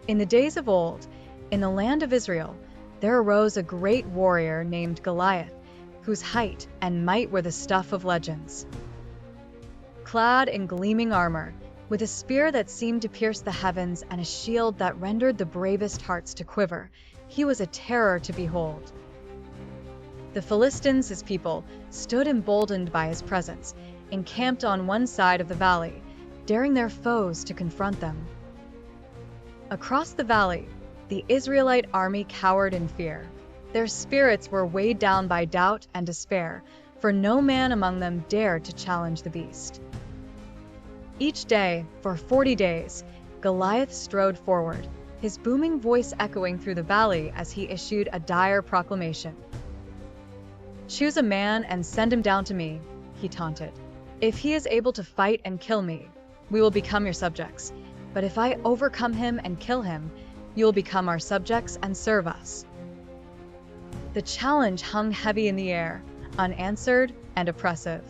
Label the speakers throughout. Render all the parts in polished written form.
Speaker 1: In the days of old, in the land of Israel, there arose a great warrior named Goliath, whose height and might were the stuff of legends. Clad in gleaming armor, with a spear that seemed to pierce the heavens and a shield that rendered the bravest hearts to quiver, he was a terror to behold. The Philistines, his people, stood emboldened by his presence, encamped on one side of the valley, daring their foes to confront them. Across the valley, the Israelite army cowered in fear. Their spirits were weighed down by doubt and despair, for no man among them dared to challenge the beast. Each day, for 40 days, Goliath strode forward, his booming voice echoing through the valley as he issued a dire proclamation. "Choose a man and send him down to me," he taunted. "If he is able to fight and kill me, we will become your subjects. But if I overcome him and kill him, you will become our subjects and serve us." The challenge hung heavy in the air, unanswered and oppressive.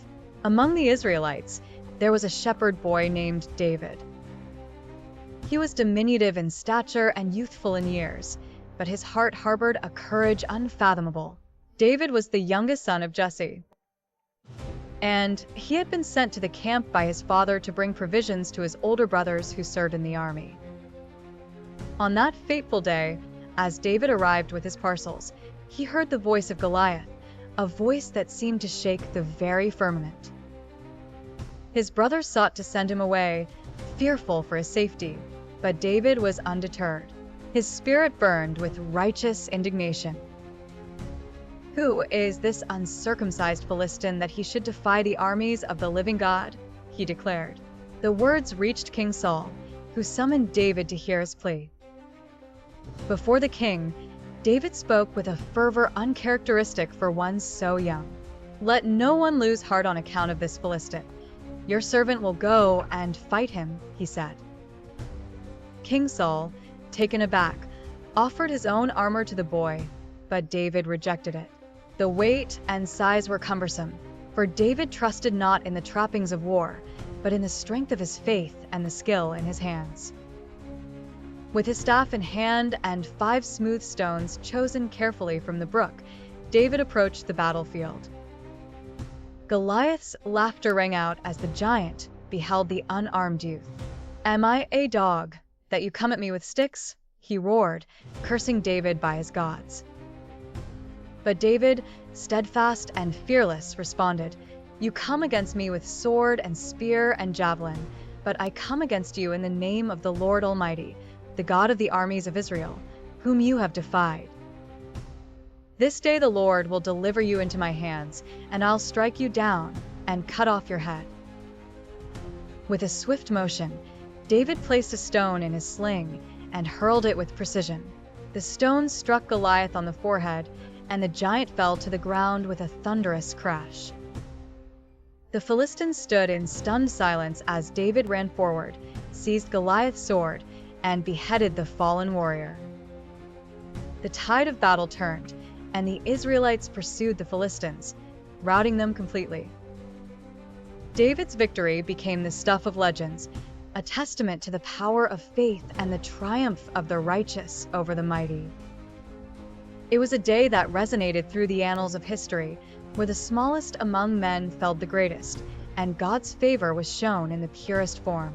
Speaker 1: Among the Israelites, there was a shepherd boy named David. He was diminutive in stature and youthful in years, but his heart harbored a courage unfathomable. David was the youngest son of Jesse, and he had been sent to the camp by his father to bring provisions to his older brothers who served in the army. On that fateful day, as David arrived with his parcels, he heard the voice of Goliath, a voice that seemed to shake the very firmament. His brothers sought to send him away, fearful for his safety, but David was undeterred. His spirit burned with righteous indignation. "Who is this uncircumcised Philistine that he should defy the armies of the living God?" he declared. The words reached King Saul, who summoned David to hear his plea. Before the king, David spoke with a fervor uncharacteristic for one so young. "Let no one lose heart on account of this Philistine. Your servant will go and fight him," he said. King Saul, taken aback, offered his own armor to the boy, but David rejected it. The weight and size were cumbersome, for David trusted not in the trappings of war, but in the strength of his faith and the skill in his hands. With his staff in hand and 5 smooth stones chosen carefully from the brook, David approached the battlefield. Goliath's laughter rang out as the giant beheld the unarmed youth. "Am I a dog, that you come at me with sticks?" he roared, cursing David by his gods. But David, steadfast and fearless, responded, "You come against me with sword and spear and javelin, but I come against you in the name of the Lord Almighty, the God of the armies of Israel, whom you have defied. This day the Lord will deliver you into my hands, and I'll strike you down and cut off your head." With a swift motion, David placed a stone in his sling and hurled it with precision. The stone struck Goliath on the forehead, and the giant fell to the ground with a thunderous crash. The Philistines stood in stunned silence as David ran forward, seized Goliath's sword, and beheaded the fallen warrior. The tide of battle turned, and the Israelites pursued the Philistines, routing them completely. David's victory became the stuff of legends, a testament to the power of faith and the triumph of the righteous over the mighty. It was a day that resonated through the annals of history, where the smallest among men felled the greatest, and God's favor was shown in the purest form.